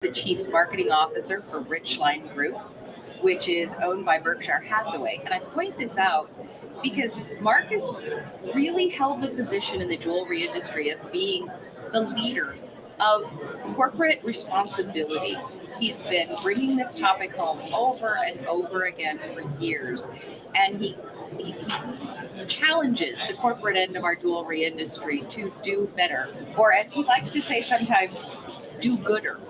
the Chief Marketing Officer for Richline Group, which is owned by Berkshire Hathaway. And I point this out because Mark has really held the position in the jewelry industry of being the leader of corporate responsibility. He's been bringing this topic home over and over again for years, and he challenges the corporate end of our jewelry industry to do better, or as he likes to say sometimes, do gooder.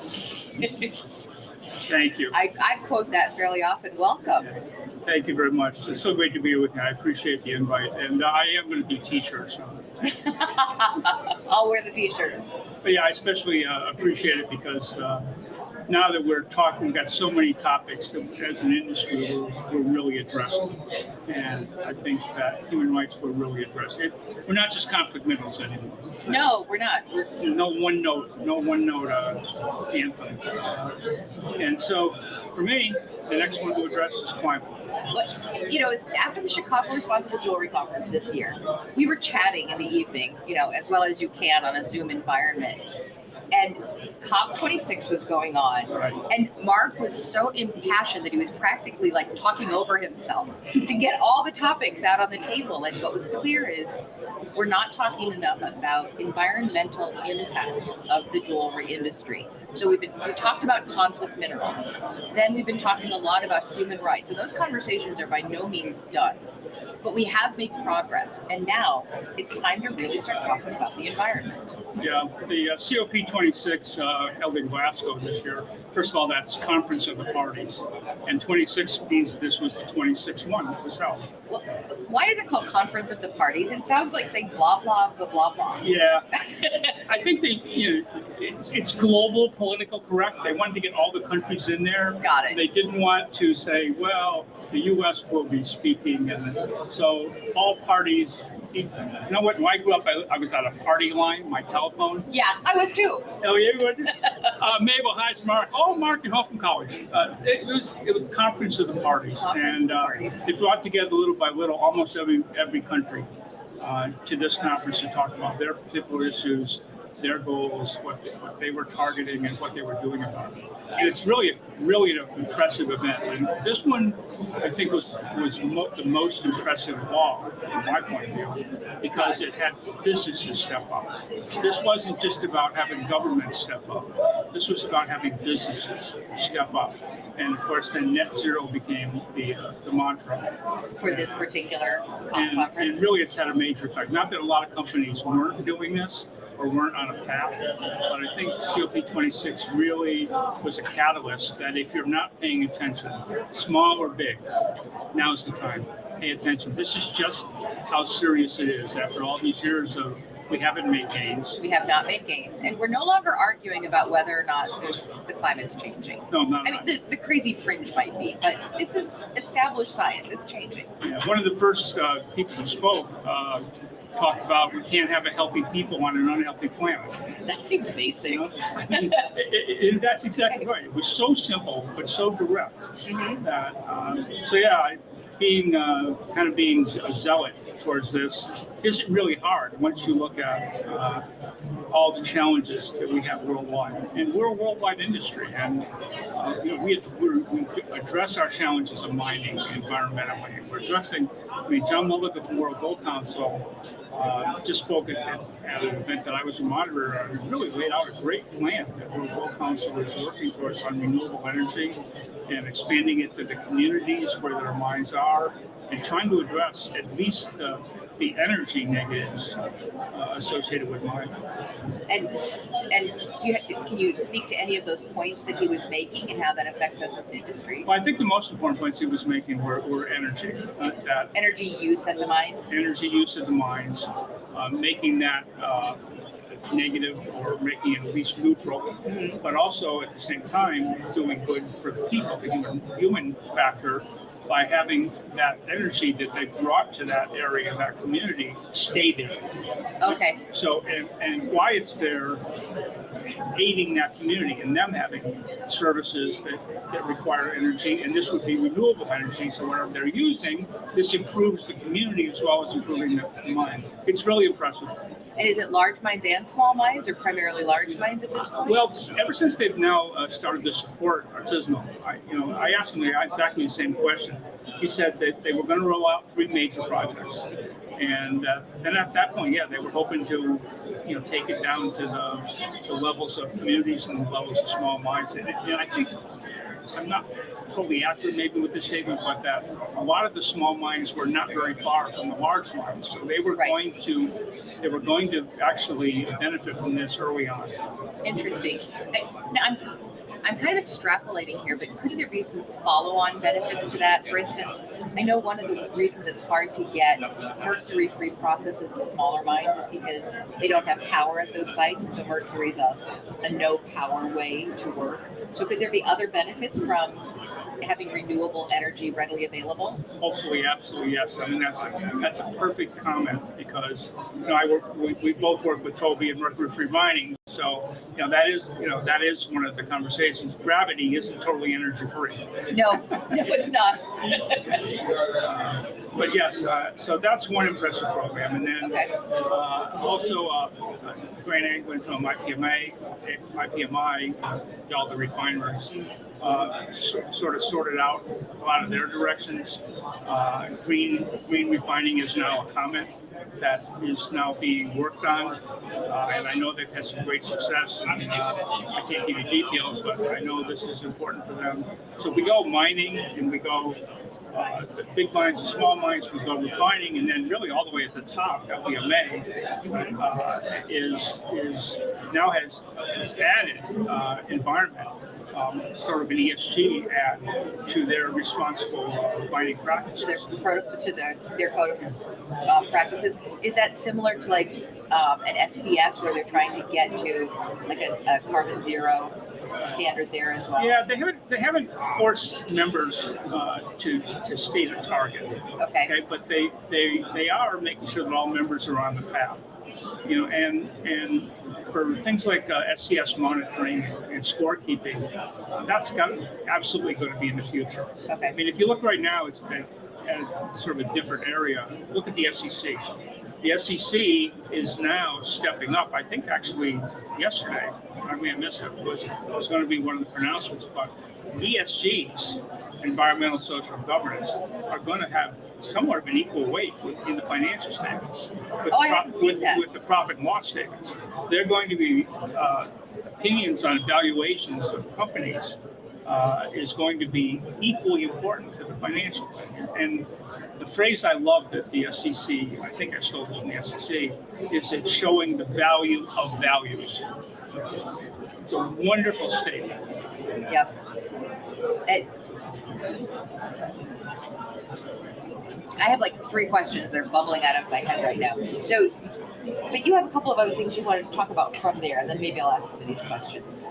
Thank you. I quote that fairly often. Welcome. Thank you very much. It's so great to be with you. I appreciate the invite. And I am going to do t-shirts. So. I'll wear the t-shirt. But yeah, I especially appreciate it because now that we're talking, we've got so many topics that as an industry we're really addressing. And I think that human rights will really address it. We're not just conflict minerals anymore. No, we're not. No one note anthem. And so for me, the next one to address is climate. After the Chicago Responsible Jewelry Conference this year, we were chatting in the evening, as well as you can on a Zoom environment. And COP26 was going on, right. And Mark was so impassioned that he was practically like talking over himself to get all the topics out on the table. And what was clear is we're not talking enough about environmental impact of the jewelry industry. So we talked about conflict minerals. Then we've been talking a lot about human rights, and those conversations are by no means done. But we have made progress, and now it's time to really start talking about the environment. Yeah, the COP26 held in Glasgow this year. First of all, that's Conference of the Parties, and 26 means this was the 26th one that was held. Well, why is it called Conference of the Parties? It sounds like saying blah blah blah blah blah. Yeah, I think it's global political correct. They wanted to get all the countries in there. Got it. They didn't want to say, well, the U.S. will be speaking, and so all parties. You know what? When I grew up, I was at a party line, my telephone. Yeah, I was too. Oh, yeah, you would? Mabel, hi, it's Mark. Oh, Mark in Hoffman College. It was Conference of the Parties, and it brought together little by little almost every country to this conference to talk about their particular issues, their goals, what they were targeting, and what they were doing about it. And it's really an impressive event. And this one, I think, was the most impressive of all, from my point of view, because it had businesses step up. This wasn't just about having governments step up. This was about having businesses step up. And of course, then net zero became the mantra for this particular conference. And really, it's had a major effect. Not that a lot of companies weren't doing this or weren't on a path, but I think COP26 really was a catalyst that if you're not paying attention, small or big, now's the time. Pay attention. This is just how serious it is after all these years of we haven't made gains. We have not made gains, and we're no longer arguing about whether or not the climate's changing. No, I mean, the crazy fringe might be, but this is established science. It's changing. Yeah, one of the first people who spoke talked about we can't have a healthy people on an unhealthy planet. That seems basic. That's exactly right. It was so simple, but so direct. Mm-hmm. That, being a zealot towards this isn't really hard once you look at all the challenges that we have worldwide. And we're a worldwide industry, and we address our challenges of mining environmentally. We're addressing, John Mulligan from World Gold Council just spoke at an event that I was a moderator on, and really laid out a great plan that World Gold Council is working towards on renewable energy and expanding it to the communities where their mines are, and trying to address at least the energy negatives associated with mining. And can you speak to any of those points that he was making and how that affects us as an industry? Well, I think the most important points he was making were energy. That energy use at the mines? Energy use at the mines, making that negative or making it at least neutral, mm-hmm. but also at the same time doing good for the people, the human factor, by having that energy that they brought to that area, that community, stay there. Okay. So, and why it's there, aiding that community and them having services that require energy, and this would be renewable energy, so whatever they're using, this improves the community as well as improving the mine. It's really impressive. And is it large mines and small mines, or primarily large mines at this point? Well, ever since they've now started to support artisanal, I asked him exactly the same question. He said that they were going to roll out 3 major projects, and then at that point, yeah, they were hoping to, take it down to the levels of communities and the levels of small mines. And I think I'm not totally accurate maybe with this statement, but that a lot of the small mines were not very far from the large mines, so they were going to actually benefit from this early on. Interesting. Now I'm kind of extrapolating here, but couldn't there be some follow-on benefits to that? For instance, I know one of the reasons it's hard to get mercury-free processes to smaller mines is because they don't have power at those sites, and so mercury is a no-power way to work. So could there be other benefits from having renewable energy readily available? Hopefully, absolutely, yes. I mean, that's a perfect comment, because we both work with Toby and mercury-free mining, so that is one of the conversations. Gravity isn't totally energy-free. No, it's not. But yes, so that's one impressive program, and then also Grant Anglin from IPMI, all the refineries. Sort of sorted out a lot of their directions. Green refining is now a comment that is now being worked on, and I know they've had some great success. And, I can't give you details, but I know this is important for them. So we go mining, and we go the big mines, the small mines, we go refining, and then really all the way at the top, LPMA is now has added environment. Sort of an ESG add to their responsible mining practices. To their code of practices. Is that similar to like an SCS, where they're trying to get to like a carbon zero standard there as well? Yeah, they haven't forced members to state a target. Okay, but they are making sure that all members are on the path. And for things like SCS monitoring and scorekeeping, that's absolutely going to be in the future. Okay. I mean, if you look right now, it's at sort of a different area. Look at the SEC. The SEC is now stepping up. I think actually yesterday, I may have missed it, was going to be one of the pronouncements, but ESGs, environmental, social, and governance, are going to have somewhat of an equal weight in the financial statements. With the profit and loss statements. They're going to be opinions on valuations of companies is going to be equally important to the financial thing. And the phrase I love that the SEC, I think I stole this from the SEC, is it's showing the value of values. It's a wonderful statement. Yep. I have like 3 questions that are bubbling out of my head right now. So, but you have a couple of other things you want to talk about from there, and then maybe I'll ask some of these questions.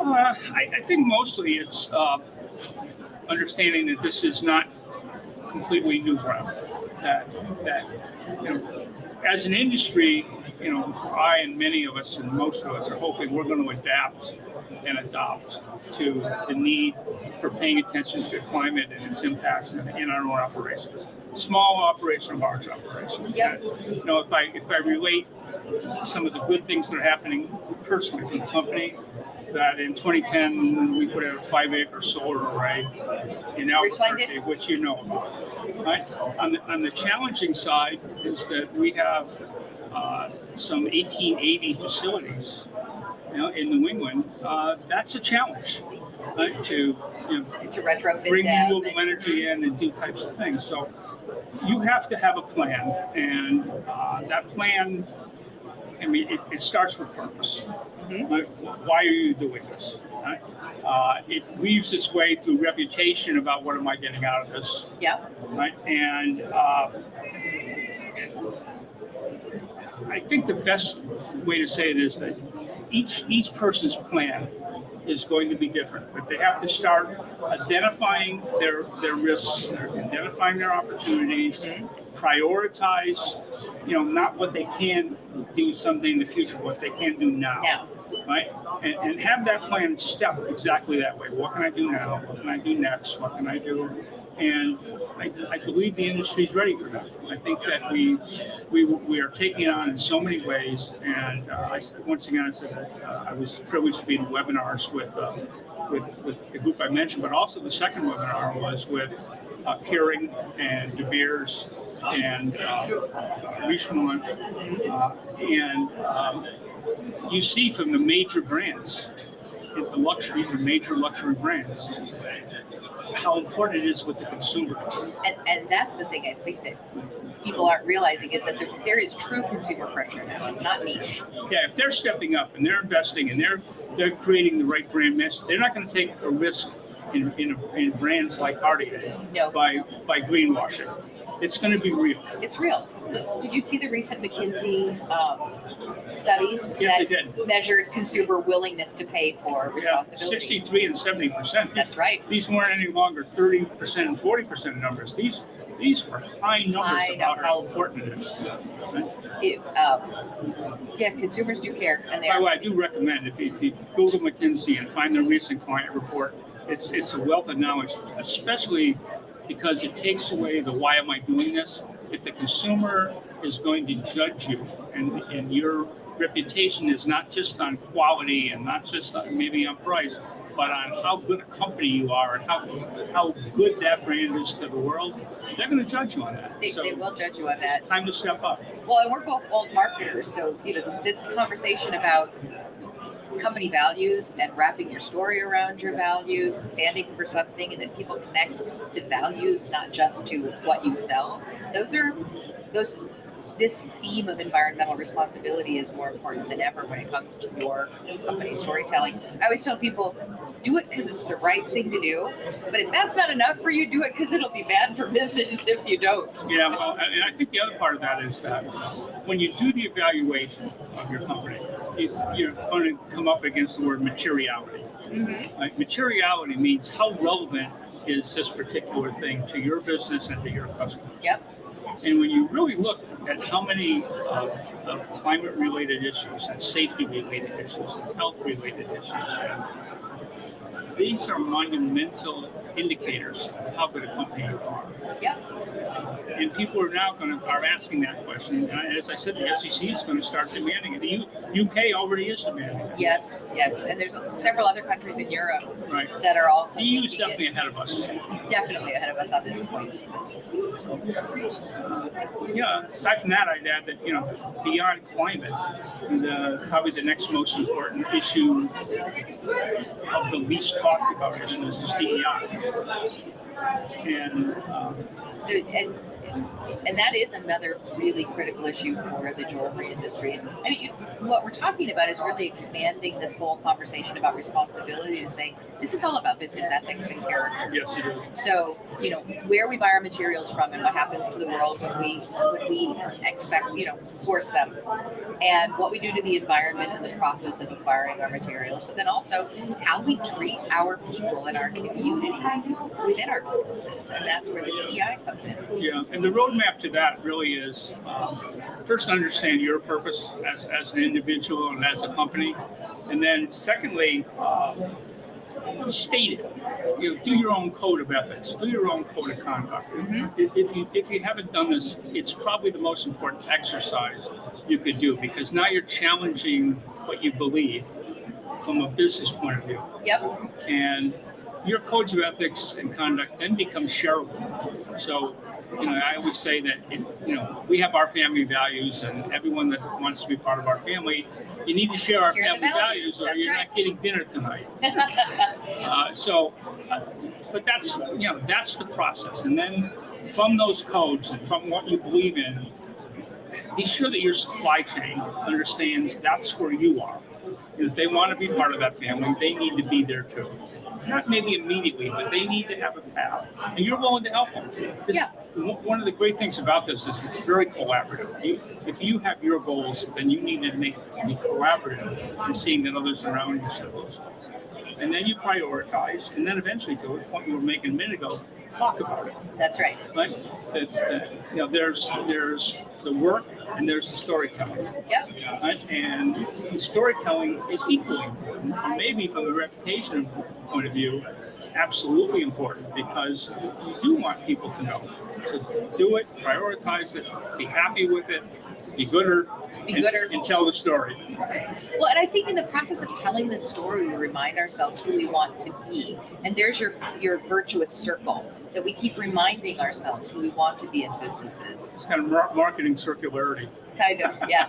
I think mostly it's understanding that this is not completely new ground. That as an industry, I and many of us and most of us are hoping we're going to adapt and adopt to the need for paying attention to climate and its impacts in our own operations, small operations, large operations. Yep. If I relate some of the good things that are happening personally from the company, that in 2010 we put out a 5-acre solar array in Albuquerque, which you know about. Right? On the challenging side is that we have some 1880 facilities, in New England. That's a challenge, right? To retrofit, bring renewable energy in and do types of things. So you have to have a plan, and that plan, I mean, it starts with purpose. Mm-hmm. Right? Why are you doing this? Right? It weaves its way through reputation about what am I getting out of this. Yeah. Right. And I think the best way to say it is that each person's plan is going to be different, but they have to start identifying their risks, identifying their opportunities, mm-hmm. prioritize, not what they can do someday in the future, what they can do now. Right? And have that plan step exactly that way. What can I do now? What can I do next? What can I do? And I believe the industry is ready for that. I think that we are taking it on in so many ways. And once again, I said that I was privileged to be in webinars with the group I mentioned, but also the second webinar was with Keurig and De Beers and Richline. You see from the major brands, these are major luxury brands, how important it is with the consumer. And that's the thing I think that people aren't realizing is that there is true consumer pressure now. It's not niche. Yeah, if they're stepping up and they're investing and they're creating the right brand message, they're not going to take a risk in brands like Cartier by greenwashing. It's going to be real. It's real. Did you see the recent McKinsey studies that measured consumer willingness to pay for responsibility? 63 and 70%. That's right. These weren't any longer 30% and 40% numbers. These were high numbers about how important it is. Yeah, consumers do care. And by the way, I do recommend if you Google McKinsey and find their recent client report, it's a wealth of knowledge, especially because it takes away the why am I doing this? If the consumer is going to judge you and your reputation is not just on quality and not just maybe on price, but on how good a company you are and how good that brand is to the world, they're going to judge you on that. They will judge you on that. Time to step up. Well, and we're both old marketers, so this conversation about company values and wrapping your story around your values and standing for something, and that people connect to values, not just to what you sell. This theme of environmental responsibility is more important than ever when it comes to your company storytelling. I always tell people, do it because it's the right thing to do. But if that's not enough for you, do it because it'll be bad for business if you don't. Yeah, well, and I think the other part of that is that when you do the evaluation of your company, you're going to come up against the word materiality. Mm-hmm. Like, materiality means how relevant is this particular thing to your business and to your customers. Yep. And when you really look at how many of climate-related issues and safety-related issues and health-related issues, these are monumental indicators of how good a company you are. Yep. And people are now are asking that question. And as I said, the SEC is going to start demanding it. The UK already is demanding it. Yes. And there's several other countries in Europe that are also. The EU is definitely ahead of us. Definitely ahead of us on this point. So, aside from that, I'd add that, beyond climate, probably the next most important issue of the least talked about issues is DEI. And that is another really critical issue for the jewelry industry. I mean, what we're talking about is really expanding this whole conversation about responsibility to say this is all about business ethics and character. Yes, it is. So, where we buy our materials from and what happens to the world when we expect, source them, and what we do to the environment in the process of acquiring our materials, but then also how we treat our people and our communities within our businesses, and that's where the DEI comes in. Yeah, and the roadmap to that really is first understand your purpose as an individual and as a company, and then secondly, state it. Do your own code of ethics. Do your own code of conduct. Mm-hmm. If you haven't done this, it's probably the most important exercise you could do, because now you're challenging what you believe from a business point of view. Yep. And your codes of ethics and conduct then become shareable. So, I always say that, we have our family values, and everyone that wants to be part of our family, you need to share our family values, or you're not getting dinner tonight. But that's the process. And then from those codes and from what you believe in, be sure that your supply chain understands that's where you are. If they want to be part of that family, they need to be there too. Not maybe immediately, but they need to have a path. And you're willing to help them. One of the great things about this is it's very collaborative. If you have your goals, then you need to be collaborative in seeing that others around you set those goals. And then you prioritize, and then eventually, to the point you were making a minute ago, talk about it. That's right. Right? There's the work and there's the storytelling. Yep. Right? And the storytelling is equally important. Maybe from a reputation point of view, absolutely important because you do want people to know. So do it, prioritize it, be happy with it, be gooder, and tell the story. Well, and I think in the process of telling the story, we remind ourselves who we want to be. And there's your virtuous circle that we keep reminding ourselves who we want to be as businesses. It's kind of marketing circularity. Kind of, yeah.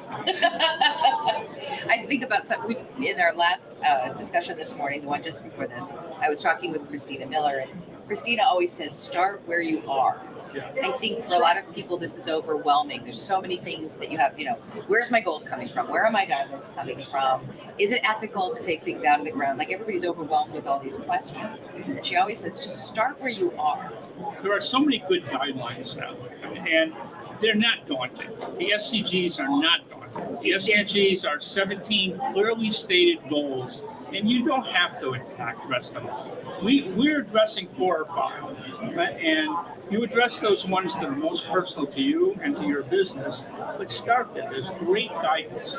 I think about something in our last discussion this morning, the one just before this, I was talking with Christina Miller, and Christina always says, start where you are. Yeah. I think for a lot of people, this is overwhelming. There's so many things that you have, where's my gold coming from? Where are my diamonds coming from? Is it ethical to take things out of the ground? Like everybody's overwhelmed with all these questions. And she always says, just start where you are. There are so many good guidelines now, and they're not daunting. The SDGs are not daunting. The SDGs are 17 clearly stated goals, and you don't have to attack the rest of them. We're addressing 4 or 5, right? And you address those ones that are most personal to you and to your business, but start there. There's great guidance.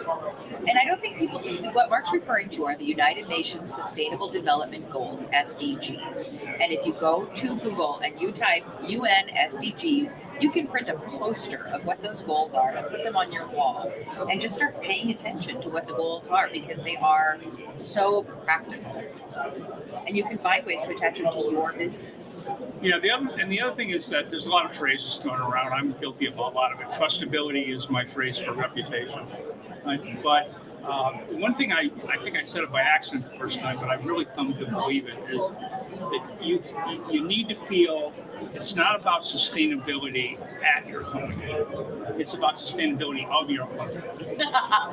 And I don't think people, what Mark's referring to are the United Nations Sustainable Development Goals, SDGs. And if you go to Google and you type UN SDGs, you can print a poster of what those goals are and put them on your wall and just start paying attention to what the goals are because they are so practical. And you can find ways to attach them to your business. Yeah, the other thing is that there's a lot of phrases thrown around. I'm guilty of a lot of it. Trustability is my phrase for reputation. But one thing I think I said it by accident the first time, but I've really come to believe it, is that you need to feel it's not about sustainability at your company. It's about sustainability of your company.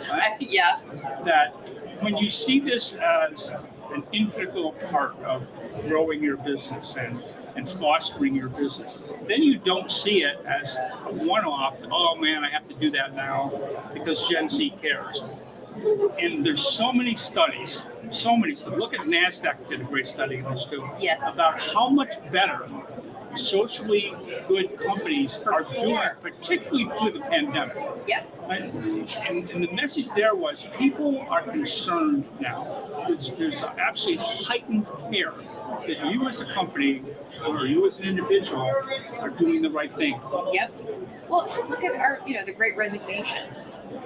Right? Yeah. That when you see this as an integral part of growing your business and fostering your business, then you don't see it as a one-off. Oh man, I have to do that now because Gen Z cares. And there's so many studies. Look at NASDAQ did a great study on this too. Yes. About how much better socially good companies are doing, particularly through the pandemic. Yep. Right? And the message there was people are concerned now. There's absolutely heightened care that you as a company or you as an individual are doing the right thing. Yep. Well, look at our, the Great Resignation.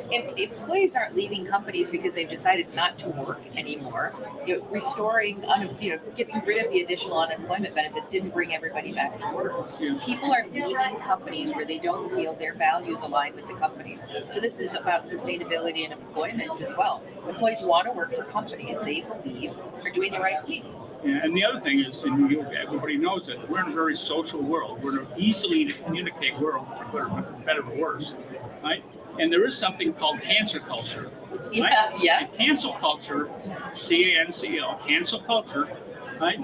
If employees aren't leaving companies because they've decided not to work anymore, getting rid of the additional unemployment benefits didn't bring everybody back to work. Yeah. People are leaving companies where they don't feel their values align with the companies. So this is about sustainability and employment as well. Employees want to work for companies they believe are doing the right things. Yeah, and the other thing is, and everybody knows it, we're in a very social world. We're in an easily to communicate world, for better or worse, right? And there is something called cancel culture. Right? Yeah. And cancel culture, CANCL, cancel culture, right?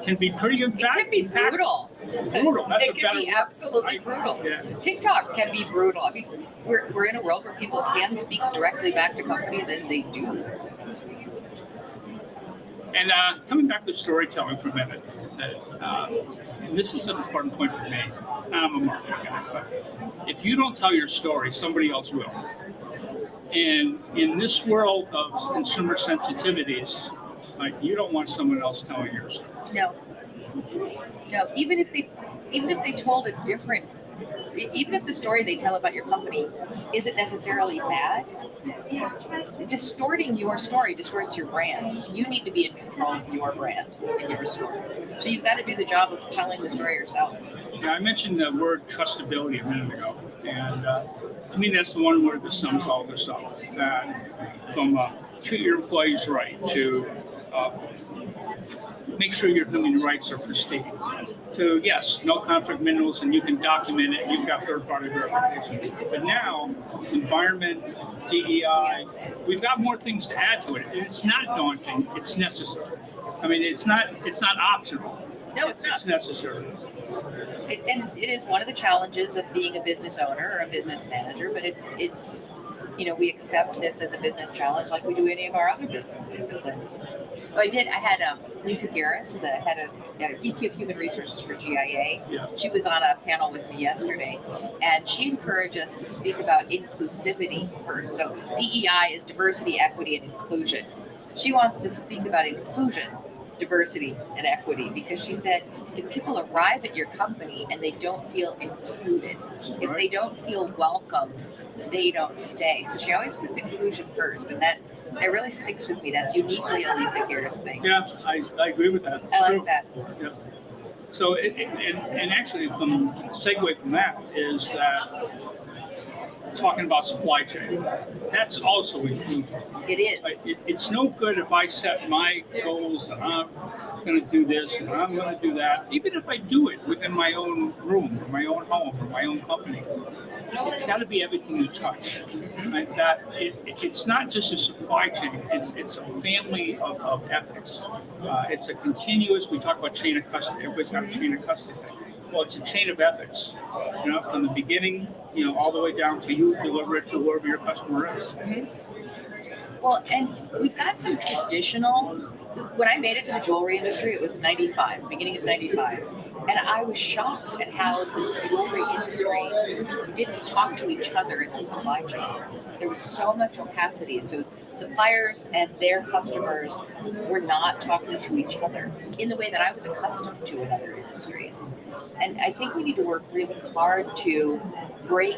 Can be pretty emphatic. It can be brutal. Brutal. That's it can be absolutely brutal. Yeah. TikTok can be brutal. I mean, we're in a world where people can speak directly back to companies, and they do. And coming back to storytelling for a minute, and this is an important point for me. I'm a marketing guy, but if you don't tell your story, somebody else will. And in this world of consumer sensitivities, you don't want someone else telling your story. No. Even if they told a different, even if the story they tell about your company isn't necessarily bad, distorting your story distorts your brand. You need to be in control of your brand and your story. So you've got to do the job of telling the story yourself. Yeah, I mentioned the word trustability a minute ago, and to me that's the one word that sums all this up. That from treat your employees right to make sure your human rights are pristine. To yes, no conflict minerals, and you can document it. You've got third-party verification. But now, environment, DEI, we've got more things to add to it. It's not daunting. It's necessary. I mean, it's not optional. No, it's not. It's necessary. And it is one of the challenges of being a business owner or a business manager, but it's we accept this as a business challenge like we do any of our other business disciplines. I had Lisa Garris, the head of VP of Human Resources for GIA. Yeah. She was on a panel with me yesterday, and she encouraged us to speak about inclusivity first. So DEI is diversity, equity, and inclusion. She wants to speak about inclusion diversity and equity, because she said if people arrive at your company and they don't feel included, if they don't feel welcomed, they don't stay. So she always puts inclusion first, and that really sticks with me. That's uniquely a Lisa Garris thing. Yeah, I agree with that. I like that. Yeah. So, and actually, from segue from that is that talking about supply chain, that's also inclusion. It is. It's no good if I set my goals and I'm going to do this and I'm going to do that, even if I do it within my own room or my own home or my own company. It's got to be everything you touch. Right? That it's not just a supply chain. It's a family of ethics. It's a continuous. We talk about chain of custody. Everybody's got a chain of custody. Well, it's a chain of ethics. From the beginning, all the way down to you deliver it to whoever your customer is. Mm-hmm. Well, and we've got some traditional. When I made it to the jewelry industry, it was beginning of 95. And I was shocked at how the jewelry industry didn't talk to each other in the supply chain. There was so much opacity. And so suppliers and their customers were not talking to each other in the way that I was accustomed to in other industries. And I think we need to work really hard to break.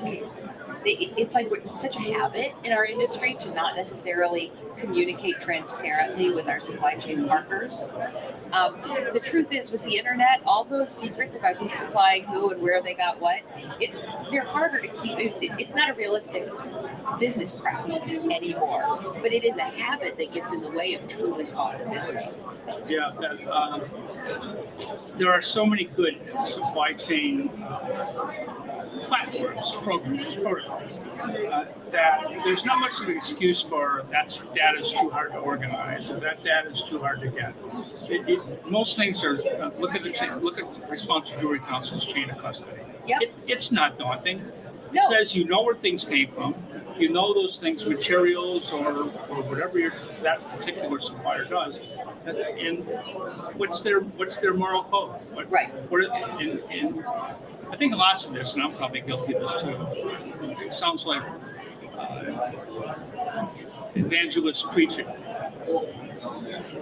It's like it's such a habit in our industry to not necessarily communicate transparently with our supply chain partners. The truth is, with the internet, all those secrets about who's supplying who and where they got what, they're harder to keep. It's not a realistic business practice anymore, but it is a habit that gets in the way of true responsibility. Yeah, there are so many good supply chain platforms, programs, protocols, that there's not much of an excuse for that data is too hard to organize or that data is too hard to get. Most things are look at Responsible Jewelry Council's chain of custody. Yep. It's not daunting. No. It says you know where things came from. You know those things, materials or whatever that particular supplier does, and what's their moral code? Right. And I think lots of this, and I'm probably guilty of this too. It sounds like evangelist preaching.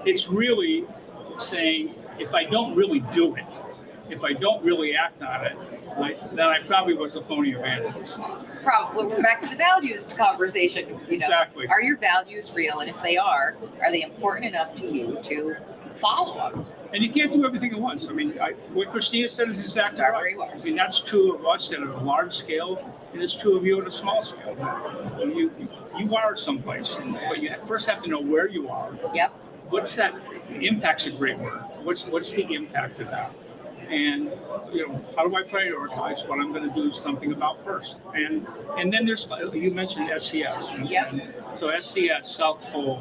It's really saying if I don't really do it, if I don't really act on it, then I probably was a phony evangelist. Probably. We're back to the values conversation. Exactly. Are your values real? And if they are they important enough to you to follow them? And you can't do everything at once. I mean, what Christina said is exactly right. I mean, that's true of us at a large scale, and it's true of you at a small scale. You are someplace, but you first have to know where you are. Yep. What's that? Impact's a great word. What's the impact of that? And how do I prioritize what I'm going to do something about first? And then there's, you mentioned SCS. Yep. So SCS, South Pole,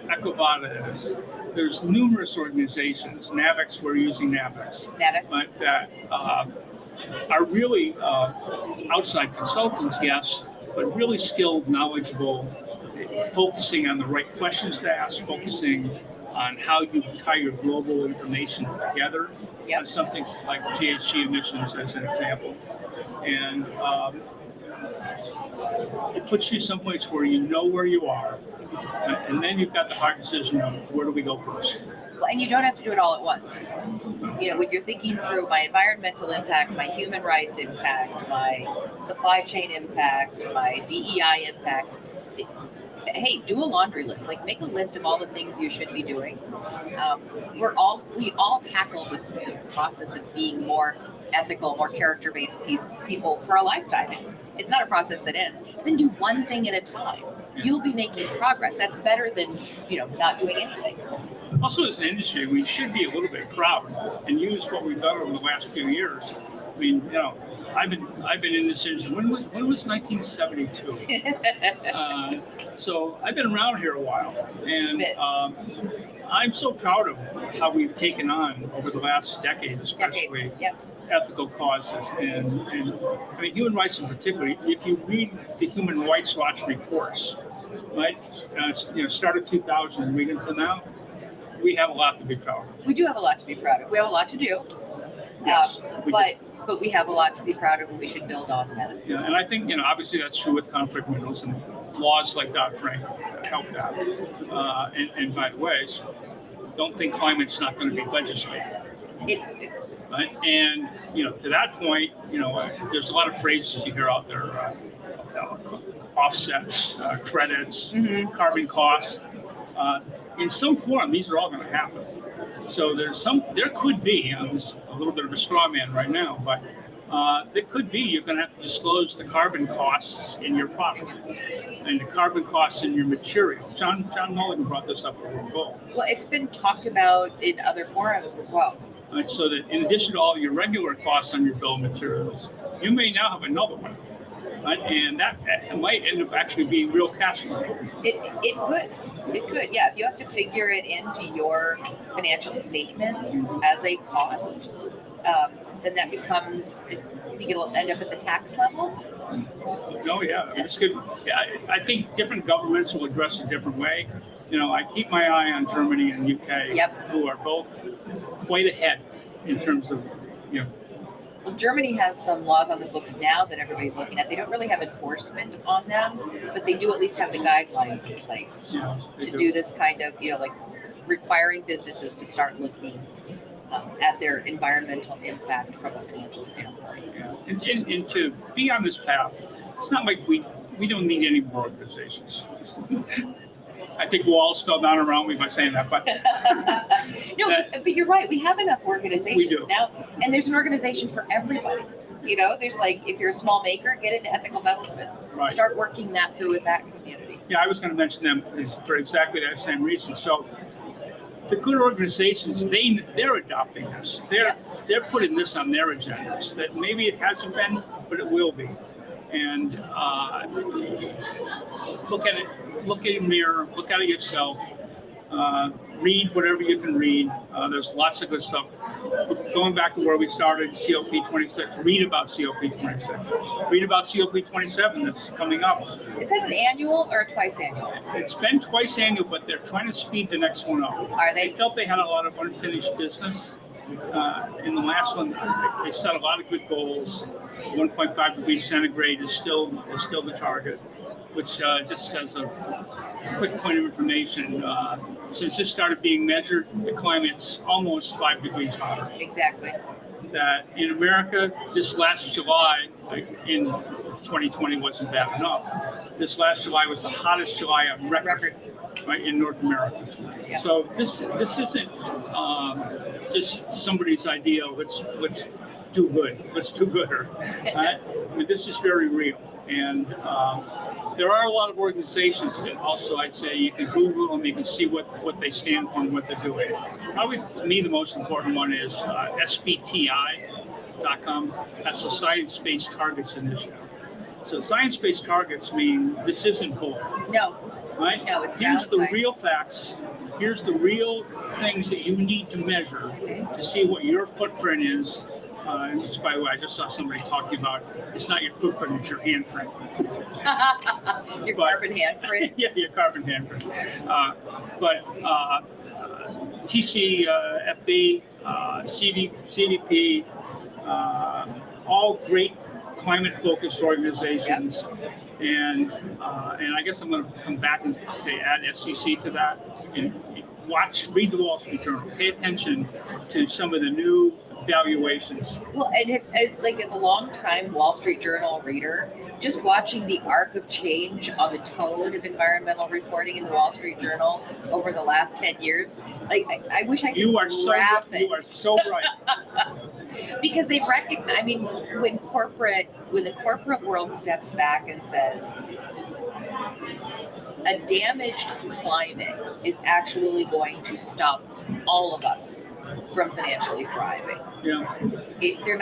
EcoVadis. There's numerous organizations. NAVEX, we're using NAVEX. But that are really outside consultants, yes, but really skilled, knowledgeable, focusing on the right questions to ask, focusing on how you tie your global information together. Yep. Something like GHG emissions as an example. And it puts you someplace where you know where you are. And then you've got the hard decision of where do we go first. Well, and you don't have to do it all at once. When you're thinking through my environmental impact, my human rights impact, my supply chain impact, my DEI impact, hey, do a laundry list. Like, make a list of all the things you should be doing. We all tackle the process of being more ethical, more character-based people for a lifetime. It's not a process that ends. Then do one thing at a time. You'll be making progress. That's better than not doing anything. Also, as an industry, we should be a little bit proud and use what we've done over the last few years. I mean, I've been in this industry. When was 1972? So I've been around here a while, and I'm so proud of how we've taken on over the last decade, especially ethical causes, and I mean human rights in particular. If you read the Human Rights Watch reports, right, started 2000 and read until now, we have a lot to be proud of. We do have a lot to be proud of. We have a lot to do. Yes, but we have a lot to be proud of, and we should build on that. Yeah, and I think obviously that's true with conflict minerals, and laws like Dodd-Frank help that. And by the way, don't think climate's not going to be legislated. It, Right? And, to that point, there's a lot of phrases you hear out there, offsets, credits, carbon costs. In some form, these are all going to happen. So there could be, it's a little bit of a straw man right now, but there could be, you're going to have to disclose the carbon costs in your product and the carbon costs in your material. John Mulligan brought this up at World Gold. well, it's been talked about in other forums as well. Right, so that in addition to all your regular costs on your bill of materials, you may now have another one. Right? And that might end up actually being real cash flow. It could, yeah. If you have to figure it into your financial statements as a cost, then that becomes, I think it'll end up at the tax level. Oh yeah, it's good. Yeah, I think different governments will address it a different way. I keep my eye on Germany and UK, who are both quite ahead in terms of, Well, Germany has some laws on the books now that everybody's looking at. They don't really have enforcement on them, but they do at least have the guidelines in place to do this kind of, like requiring businesses to start looking at their environmental impact from a financial standpoint. Yeah. And to be on this path, it's not like we don't need any more organizations. I think Wall's fell down around me by saying that, but but you're right. We have enough organizations now, and there's an organization for everybody. There's like, if you're a small maker, get into ethical metalsmiths. Right. Start working that through with that community. Yeah, I was going to mention them for exactly that same reason. So the good organizations, they're adopting this. They're putting this on their agendas. That maybe it hasn't been, but it will be. And look at it. Look in the mirror. Look at it yourself. Read whatever you can read. There's lots of good stuff. Going back to where we started, COP26. Read about COP26. Read about COP27 that's coming up. Is that an annual or a twice annual? It's been twice annual, but they're trying to speed the next one up. Are they? They felt they had a lot of unfinished business. In the last one, they set a lot of good goals. 1.5 degrees centigrade is still the target, which just says a quick point of information. Since this started being measured, the climate's almost 5 degrees hotter. Exactly. That in America, this last July, in 2020 wasn't bad enough. This last July was the hottest July on record. Right, in North America. Yeah. So this isn't just somebody's idea. Let's do good. Let's do gooder. I mean, this is very real, and there are a lot of organizations that also, I'd say, you can Google them, you can see what they stand for and what they're doing. Probably to me the most important one is SBTI.com. That's the Science Based Targets Initiative. So science-based targets mean this isn't bull. No. Right? No, it's Here's the science. real facts. Here's the real things that you need to measure to see what your footprint is. And just, by the way, I just saw somebody talking about it's not your footprint, it's your handprint. Your carbon handprint. Yeah, your carbon handprint. TCFB, CDP, all great climate-focused organizations. Yep. And I guess I'm going to come back and say add SCC to that and read the Wall Street Journal. Pay attention to some of the new valuations. Well, and as a long-time Wall Street Journal reader, just watching the arc of change on the tone of environmental reporting in the Wall Street Journal over the last 10 years, I wish I could graph it. You are so right. Because they recognize, I mean, when the corporate world steps back and says, a damaged climate is actually going to stop all of us from financially thriving. Yeah. They're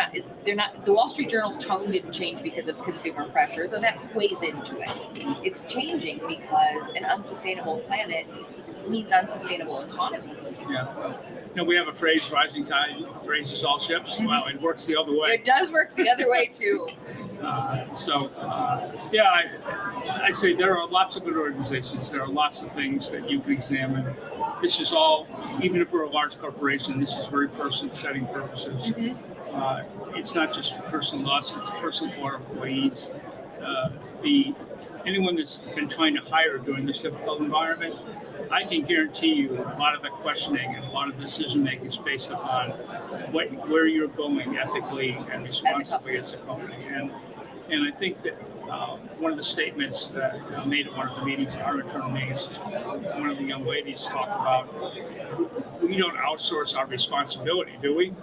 not. The Wall Street Journal's tone didn't change because of consumer pressure, though that weighs into it. It's changing because an unsustainable planet means unsustainable economies. Yeah. We have a phrase, rising tide raises all ships. Mm-hmm. Well, it works the other way. It does work the other way, too. I say there are lots of good organizations. There are lots of things that you can examine. This is all, even if we're a large corporation, this is very personal setting purposes. Mm-hmm. It's not just personal to us, it's personal to our employees. Anyone that's been trying to hire during this difficult environment, I can guarantee you a lot of the questioning and a lot of decision making is based upon where you're going ethically and responsibly as a company. And I think that one of the statements that I made at one of the meetings, our internal meetings, one of the young ladies talked about, we don't outsource our responsibility, do we?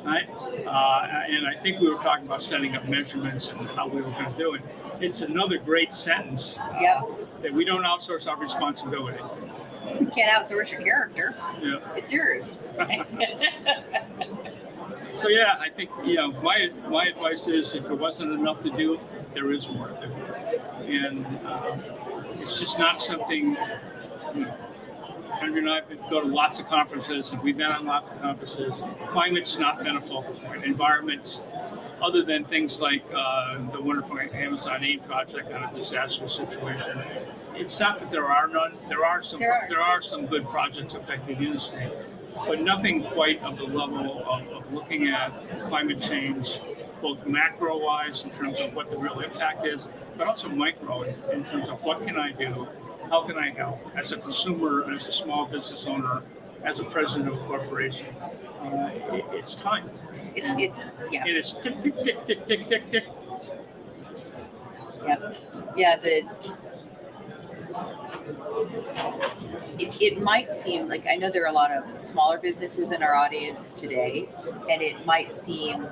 Right? And I think we were talking about setting up measurements and how we were going to do it. It's another great sentence that we don't outsource our responsibility. You can't outsource your character. Yeah. It's yours. So yeah, I think my advice is if it wasn't enough to do, there is more to do, and it's just not something. Andrew and I go to lots of conferences, and we've been on lots of conferences. Climate's not been a focal point. Environments, other than things like the wonderful Amazon AIM project on a disaster situation. It's not that there are none. There are some good projects affecting the industry, but nothing quite of the level of looking at climate change, both macro-wise in terms of what the real impact is, but also micro in terms of what can I do, how can I help as a consumer, as a small business owner, as a president of a corporation. It's time. Yeah. And it's tick, tick, tick, tick, tick, tick, tick. So. Yeah. It might seem like, I know there are a lot of smaller businesses in our audience today, and it might seem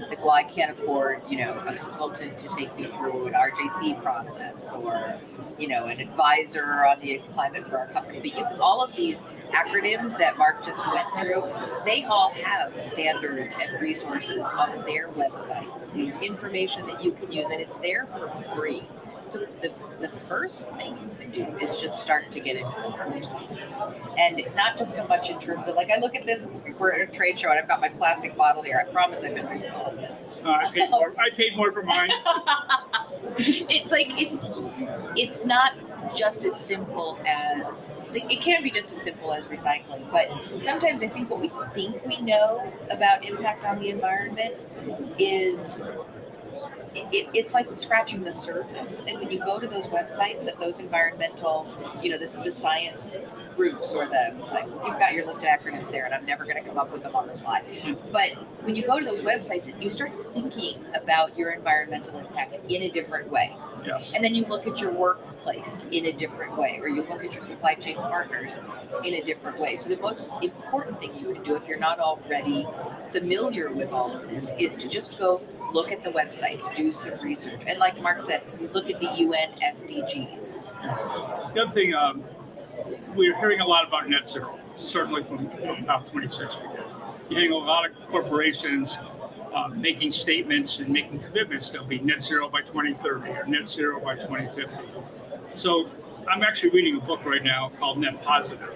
like, well, I can't afford, a consultant to take me through an RJC process or, an advisor on the climate for our company. But all of these acronyms that Mark just went through, they all have standards and resources on their websites, information that you can use, and it's there for free. So the first thing you can do is just start to get informed. And not just so much in terms of, I look at this, we're at a trade show and I've got my plastic bottle here. I promise I've been refilled. I paid more for mine. It's it's not just as simple as, it can be just as simple as recycling, but sometimes I think what we think we know about impact on the environment is it's like scratching the surface. And when you go to those websites of those environmental, the science groups or you've got your list of acronyms there, and I'm never going to come up with them on the fly. But when you go to those websites, you start thinking about your environmental impact in a different way. Yes. And then you look at your workplace in a different way, or you look at your supply chain partners in a different way. So the most important thing you can do, if you're not already familiar with all of this, is to just go look at the websites, do some research. And like Mark said, look at the UN SDGs. The other thing, we're hearing a lot about net zero, certainly from COP26. You're hearing a lot of corporations making statements and making commitments that'll be net zero by 2030 or net zero by 2050. So I'm actually reading a book right now called Net Positive,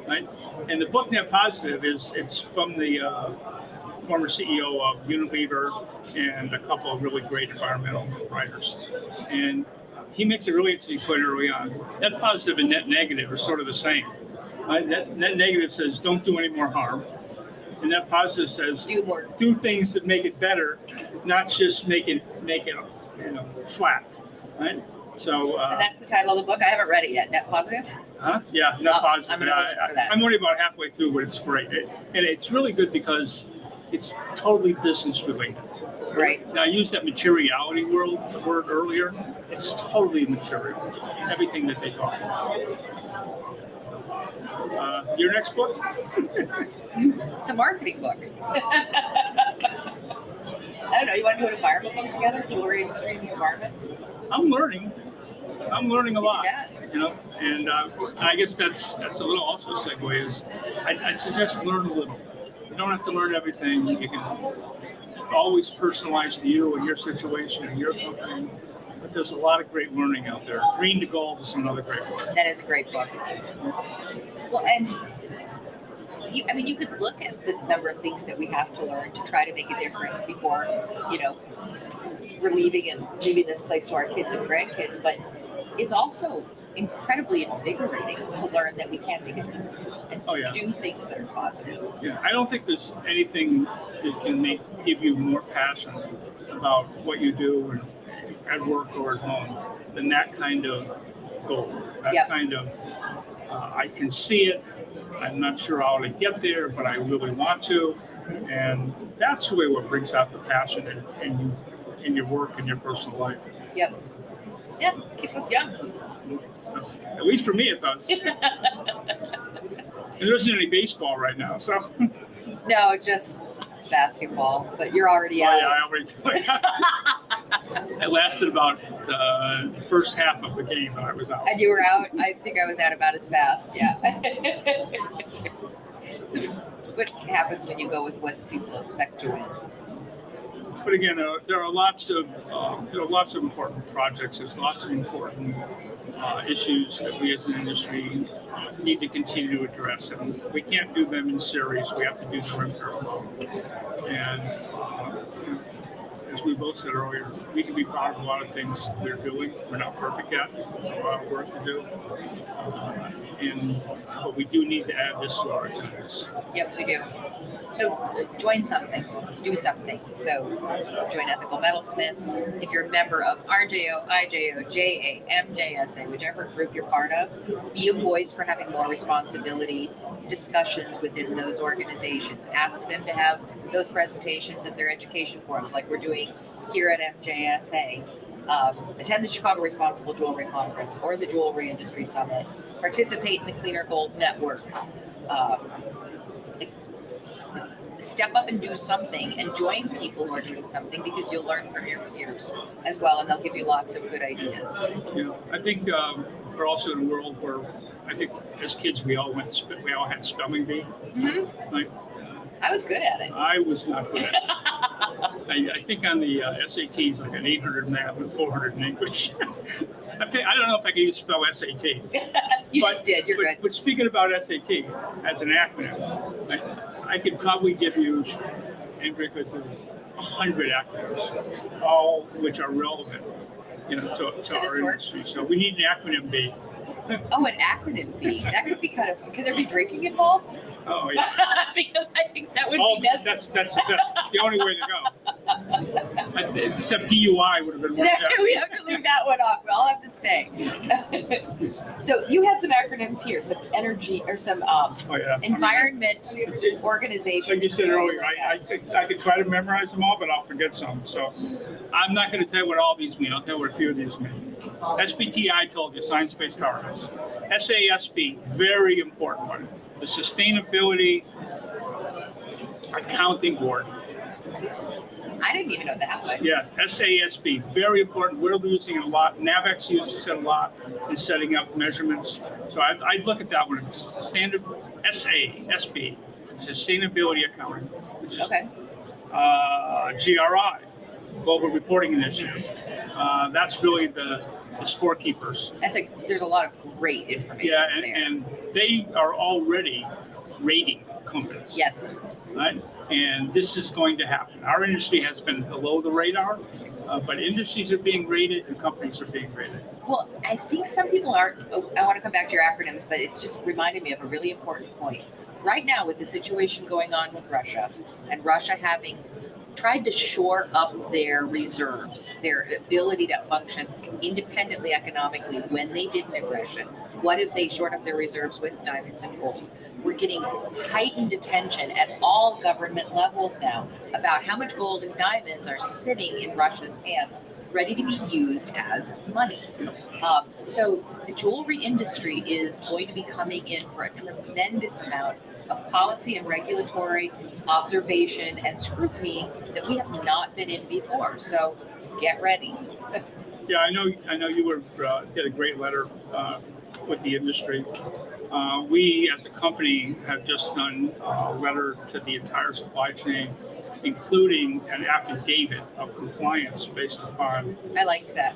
right? And the book Net Positive it's from the former CEO of Unilever and a couple of really great environmental writers. And he makes a really interesting point early on. Net positive and net negative are sort of the same. Net negative says don't do any more harm. And net positive says do things that make it better, not just make it flat. Right? So and that's the title of the book. I haven't read it yet. Net positive? Huh? Yeah, net positive. I'm going to look for that. I'm only about halfway through, but it's great. And it's really good because it's totally business related. Right. Now, I used that materiality word earlier. It's totally material. Everything that they talk about. So, your next book? It's a marketing book. I don't know. You want to do an environment book together? Jewelry industry and the environment? I'm learning a lot. Yeah. And I guess that's a little also a segue is I suggest learn a little. You don't have to learn everything. You can always personalize to you and your situation and your company. But there's a lot of great learning out there. Green to Gold is another great book. That is a great book. Well, and you could look at the number of things that we have to learn to try to make a difference before, we're leaving this place to our kids and grandkids. But it's also incredibly invigorating to learn that we can make a difference and to do things that are positive. Yeah, I don't think there's anything that can give you more passion about what you do at work or at home than that kind of goal, that kind of I can see it. I'm not sure how to get there, but I really want to. And that's really what brings out the passion in your work and your personal life. Yep. Yeah, keeps us young. So, at least for me, it does. There isn't any baseball right now, so. No, just basketball, but you're already Oh, out. yeah, I already I lasted about the first half of the game that I was out. And you were out? I think I was out about as fast, yeah. So what happens when you go with what people expect to win? But again, there are lots of important projects. There's lots of important issues that we as an industry need to continue to address, and we can't do them in series. We have to do them in parallel. And as we both said earlier, we can be proud of a lot of things they're doing. We're not perfect yet. There's a lot of work to do. But we do need to add this to our activities. Yep, we do. So join something, do something. So join Ethical Metalsmiths. If you're a member of RJO, IJO, JA, MJSA, whichever group you're part of, be a voice for having more responsibility discussions within those organizations. Ask them to have those presentations at their education forums like we're doing here at MJSA. Attend the Chicago Responsible Jewelry Conference or the Jewelry Industry Summit. Participate in the Cleaner Gold Network. Step up and do something and join people who are doing something because you'll learn from your peers as well, and they'll give you lots of good ideas. Yeah, I think we're also in a world where I think as kids we all had spelling bee. Mm-hmm. Like, I was good at it. I was not good at it. I think on the SATs, like an 800 math and 400 in English. I don't know if I can even spell SAT. You just did. You're good. But speaking about SAT as an acronym, I could probably give you, Andrea could do 100 acronyms, all which are relevant, to our industry. So we need an acronym B. Oh, an acronym B. That could be kind of. Could there be drinking involved? Oh yeah. Because I think that would be necessary. That's the only way to go. Except DUI would have been one. We have to leave that one off. We all have to stay. So you had some acronyms here, some energy or some environment organizations. Like you said earlier, I could try to memorize them all, but I'll forget some. So I'm not going to tell you what all these mean. I'll tell you what a few of these mean. SBTI, I told you, science-based targets. SASB, very important one. The Sustainability Accounting Board. I didn't even know that one. Yeah, SASB, very important. We're using it a lot. NAVEX uses it a lot in setting up measurements. So I'd look at that one. Standard SASB, Sustainability Accounting. Which is, okay. GRI, Global Reporting Initiative. That's really the scorekeepers. There's a lot of great information. Yeah, there. and they are already rating companies. Yes. Right? And this is going to happen. Our industry has been below the radar, but industries are being rated and companies are being rated. Well, I think some people aren't. I want to come back to your acronyms, but it just reminded me of a really important point. Right now, with the situation going on with Russia, and Russia having tried to shore up their reserves, their ability to function independently economically when they did an aggression. What if they shored up their reserves with diamonds and gold? We're getting heightened attention at all government levels now about how much gold and diamonds are sitting in Russia's hands, ready to be used as money. So the jewelry industry is going to be coming in for a tremendous amount of policy and regulatory observation and scrutiny that we have not been in before. So get ready. Yeah, I know you were did a great letter with the industry. We as a company have just done a letter to the entire supply chain, including an affidavit of compliance based upon. I like that.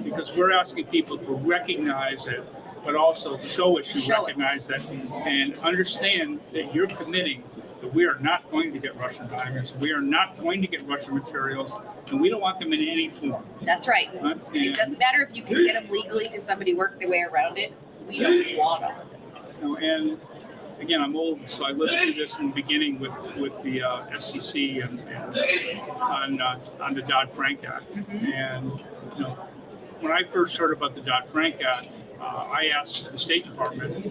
Because we're asking people to recognize it, but also show us you recognize it and understand that you're committing that we are not going to get Russian diamonds, we are not going to get Russian materials, and we don't want them in any form. That's right. And it doesn't matter if you can get them legally because somebody worked their way around it. We don't want them. And again, I'm old, so I lived through this in the beginning with the SEC and on the Dodd-Frank Act. Mm-hmm. And when I first heard about the Dodd-Frank Act, I asked the State Department,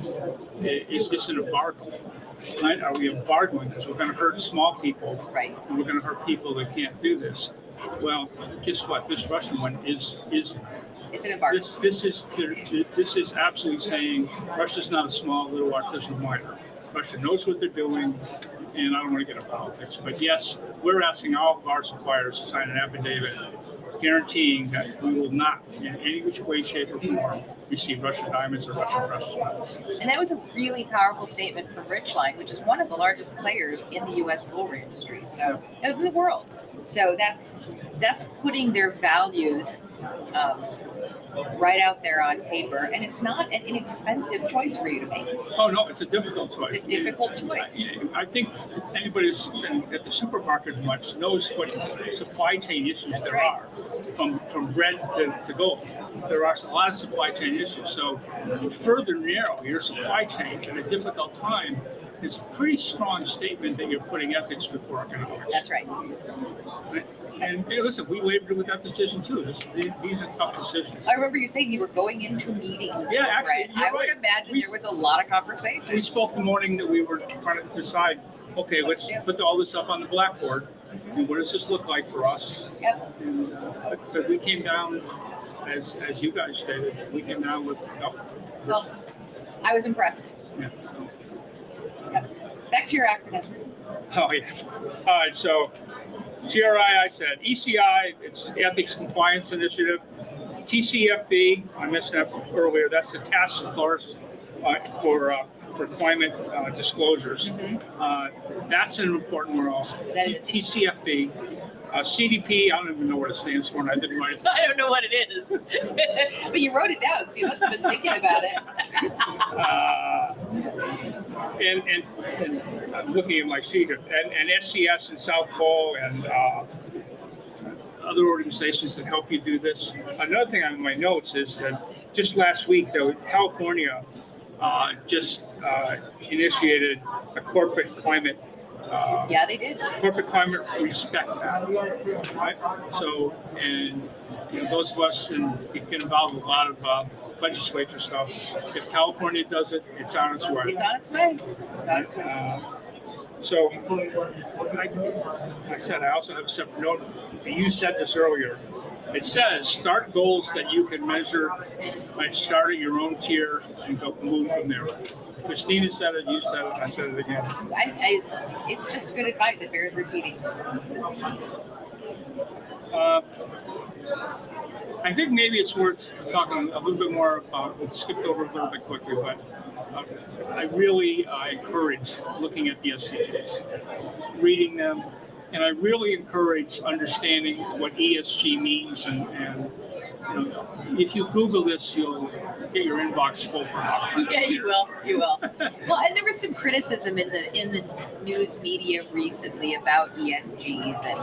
is this an embargo? Right? Are we embargoing because we're going to hurt small people, Right. and we're going to hurt people that can't do this? Well, guess what? This Russian one is it's an embargo. this is absolutely saying Russia's not a small little artisanal miner. Russia knows what they're doing, and I don't want to get into politics, but yes, we're asking all of our suppliers to sign an affidavit guaranteeing that we will not, in any which way, shape, or form, receive Russian diamonds or Russian precious metals. And that was a really powerful statement from Richline, which is one of the largest players in the U.S. jewelry industry, so in the world. So that's putting their values right out there on paper, and it's not an inexpensive choice for you to make. Oh no, it's a difficult choice. It's a difficult choice. I think anybody who's been at the supermarket much knows what supply chain issues That's there right. are, from bread to gold. There are a lot of supply chain issues. So to further narrow your supply chain in a difficult time is a pretty strong statement that you're putting ethics before economics. That's right. And hey, listen, we labored with that decision too. These are tough decisions. I remember you saying you were going into meetings. Yeah, with actually, Brett. you're I would right. imagine there was a lot of conversation. We spoke the morning that we were trying to decide, okay, let's put all this up on the blackboard, and what does this look like for us? Yep. And but we came down, as you guys stated, we came down with, Well, I was impressed. yeah, so. Yep. Back to your acronyms. Oh, yeah. All right, so GRI, I said. ECI, it's the Ethics Compliance Initiative. TCFD, I mentioned that earlier, that's the task force for climate disclosures. That's an important one also. That is. TCFD. CDP, I don't even know what it stands for, and I didn't write it. I don't know what it is. But you wrote it down, so you must have been thinking about it. And I'm looking at my sheet, and SCS and South Pole and other organizations that help you do this. Another thing on my notes is that just last week, though, California just initiated a corporate climate. Yeah, they did. Corporate Climate Respect Act, right? So, and those of us get involved with a lot of legislature stuff. If California does it, it's on its way. It's on its way. It's on its way. So, I said I also have a separate note. You said this earlier. It says start goals that you can measure by starting your own tier and move from there. Christina said it, you said it, I said it again. It's just good advice. It bears repeating. I think maybe it's worth talking a little bit more about, we skipped over a little bit quickly, but I really encourage looking at the SDGs, reading them, and I really encourage understanding what ESG means. And if you Google this, you'll get your inbox full for hours. Yeah, you will. You will. Well, and there was some criticism in the news media recently about ESGs and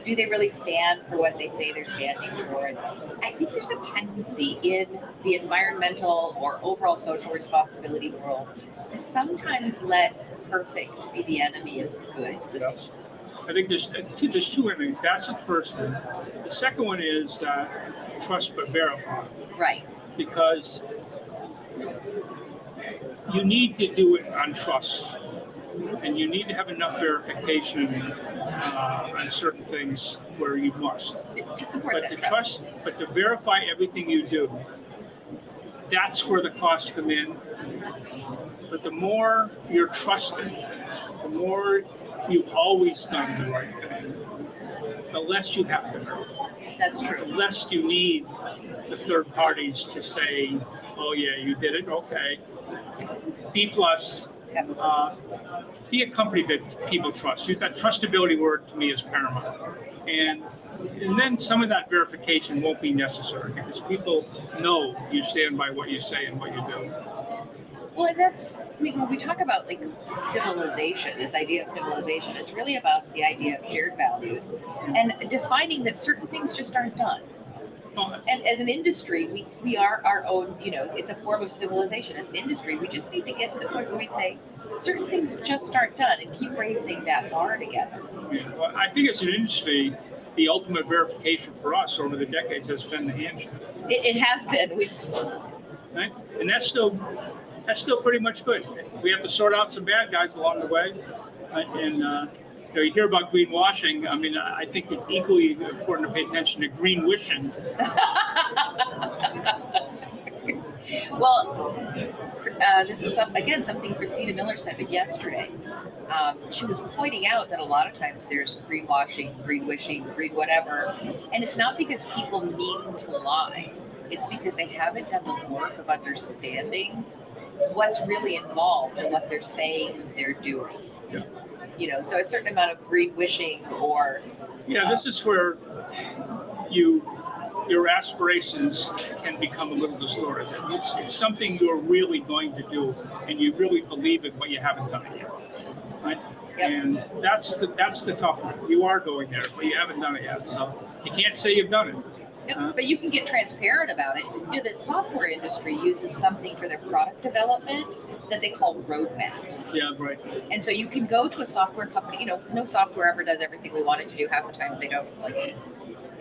do they really stand for what they say they're standing for? And I think there's a tendency in the environmental or overall social responsibility world to sometimes let perfect be the enemy of good. Yes. I think there's two enemies. That's the first one. The second one is trust but verify. Right. Because you need to do it on trust, and you need to have enough verification on certain things where you must. To support But that to trust. but to verify everything you do, that's where the costs come in. But the more you're trusted, the more you've always done the right thing, the less you have to verify. That's true. The less you need the third parties to say, oh yeah, you did it, okay. B+, be a company that people trust. That trustability word to me is paramount. And then some of that verification won't be necessary because people know you stand by what you say and what you do. Well, and when we talk about like civilization, this idea of civilization, it's really about the idea of shared values and defining that certain things just aren't done. And as an industry, we are our own, it's a form of civilization. As an industry, we just need to get to the point where we say certain things just aren't done and keep raising that bar together. Yeah, well, I think as an industry, the ultimate verification for us over the decades has been the handshake. It has been. right? And that's still pretty much good. We have to sort out some bad guys along the way, you hear about greenwashing. I mean, I think it's equally important to pay attention to green wishing. Well, this is something Christina Miller said yesterday. She was pointing out that a lot of times there's greenwashing, green wishing, green whatever, and it's not because people mean to lie. It's because they haven't done the work of understanding what's really involved in what they're saying they're doing. Yeah. So a certain amount of green wishing or... this is where your aspirations can become a little distorted. It's something you're really going to do, and you really believe in what you haven't done it yet, right? Yep. And that's the tough one. You are going there, but you haven't done it yet, so you can't say you've done it. Yep, but you can get transparent about it. The software industry uses something for their product development that they call roadmaps. Yeah, right. And so you can go to a software company. No software ever does everything we want it to do. Half the times they don't.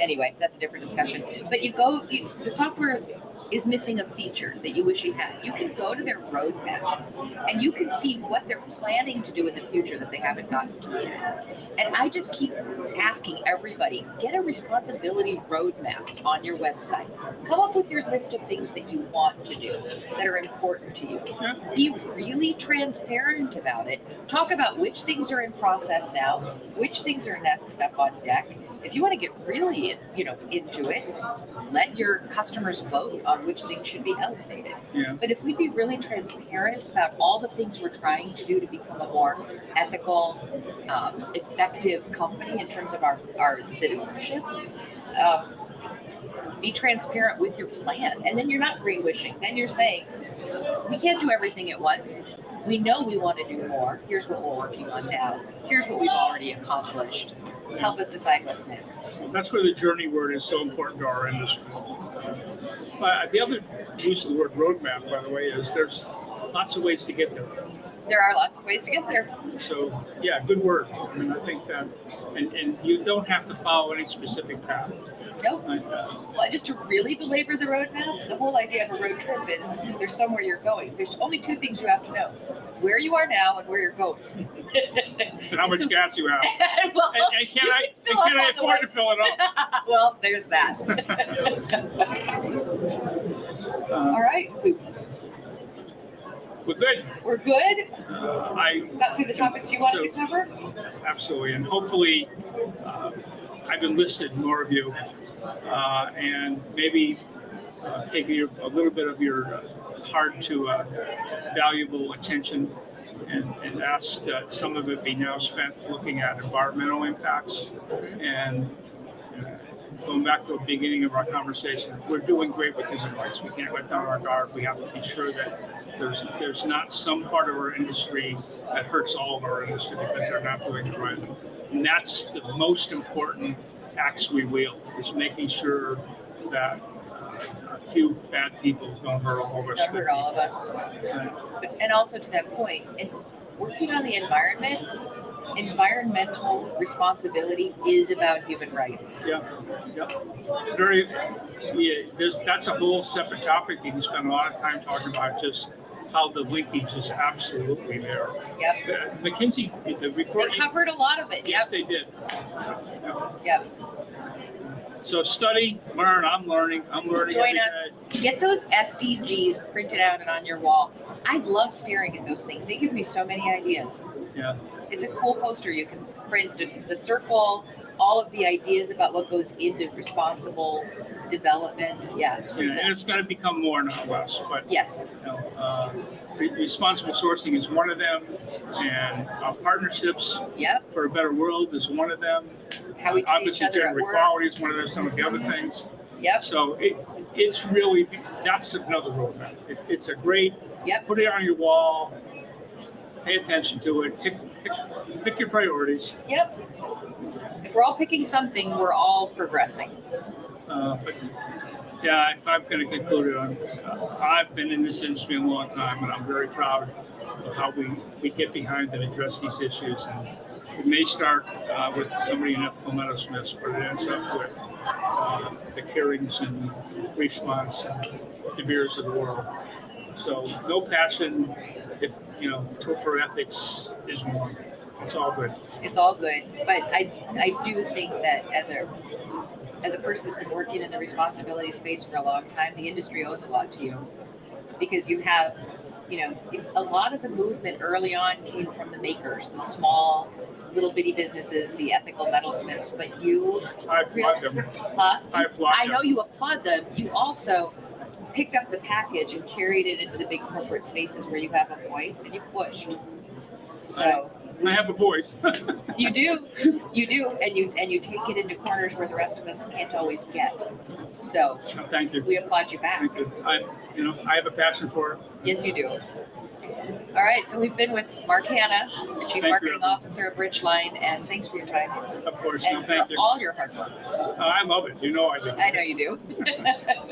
Anyway, that's a different discussion. But the software is missing a feature that you wish you had. You can go to their roadmap and you can see what they're planning to do in the future that they haven't gotten to yet. And I just keep asking everybody, get a responsibility roadmap on your website. Come up with your list of things that you want to do that are important to you. Be really transparent about it. Talk about which things are in process now, which things are next up on deck. If you want to get really, into it, let your customers vote on which things should be elevated. Yeah. But if we'd be really transparent about all the things we're trying to do to become a more ethical, effective company in terms of our citizenship, be transparent with your plan. And then you're not green wishing. Then you're saying, we can't do everything at once. We know we want to do more. Here's what we're working on now. Here's what we've already accomplished. Help us decide what's next. That's where the journey word is so important to our industry. The other use of the word roadmap, by the way, is there's lots of ways to get there. There are lots of ways to get there. So, good word. I mean, I think that, and you don't have to follow any specific path. Nope. Well, just to really belabor the roadmap, the whole idea of a road trip is there's somewhere you're going. There's only two things you have to know: where you are now and where you're going. And how much gas you have. Well, and can I afford to fill it up? Well, there's that. All right. We're good. We're good? I got through the topics you wanted to cover? Absolutely. And hopefully I've enlisted more of you and maybe taking a little bit of your hard to valuable attention and asked that some of it be now spent looking at environmental impacts. And going back to the beginning of our conversation, we're doing great with human rights. We can't let down our guard. We have to be sure that there's not some part of our industry that hurts all of our industry because they're not doing it right. And that's the most important axe we wield, is making sure that a few bad people don't hurt all of us. Don't hurt all of us. And also to that point, in working on the environment, environmental responsibility is about human rights. Yeah. It's very. That's a whole separate topic. You can spend a lot of time talking about just how the linkage is absolutely there. Yep. McKinsey, the report. They covered a lot of it. Yes, they did. Yep. So study, learn. I'm learning. Join us. Get those SDGs printed out and on your wall. I love staring at those things. They give me so many ideas. Yeah. It's a cool poster. You can print the circle, all of the ideas about what goes into responsible development. Yeah, it's pretty cool. And it's going to become more, not less. But yes. Responsible sourcing is one of them, and partnerships for a better world is one of them. How we treat each other at work. Equality is one of them, some of the other things. Yep. So it's really, that's another roadmap. It's a great, put it on your wall, pay attention to it, pick your priorities. Yep. If we're all picking something, we're all progressing. But yeah, if I'm going to conclude it on, I've been in this industry a long time, and I'm very proud of how we get behind and address these issues. And it may start with somebody in ethical metalsmiths, but it ends up with the Carings and Richemont and De Beers of the world. So no passion, if for ethics is wrong. It's all good. It's all good, but I do think that as a person that's been working in the responsibility space for a long time, the industry owes a lot to you, because you have, a lot of the movement early on came from the makers, the small little bitty businesses, the ethical metalsmiths, but I applaud them. Huh? I applaud I know them. you applaud them. You also picked up the package and carried it into the big corporate spaces where you have a voice and you've pushed. So I have a voice. you do, and you take it into corners where the rest of us can't always get. So Thank you. we applaud you back. Thank you. I have a passion for it. Yes, you do. All right, so we've been with Mark Hanna, the Chief Marketing Officer of Richline, and thanks for your time. Of course. And Thank for you. all your hard work. I love it. I do. I know you do.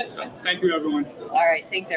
So, thank you, everyone. All right, thanks, everyone.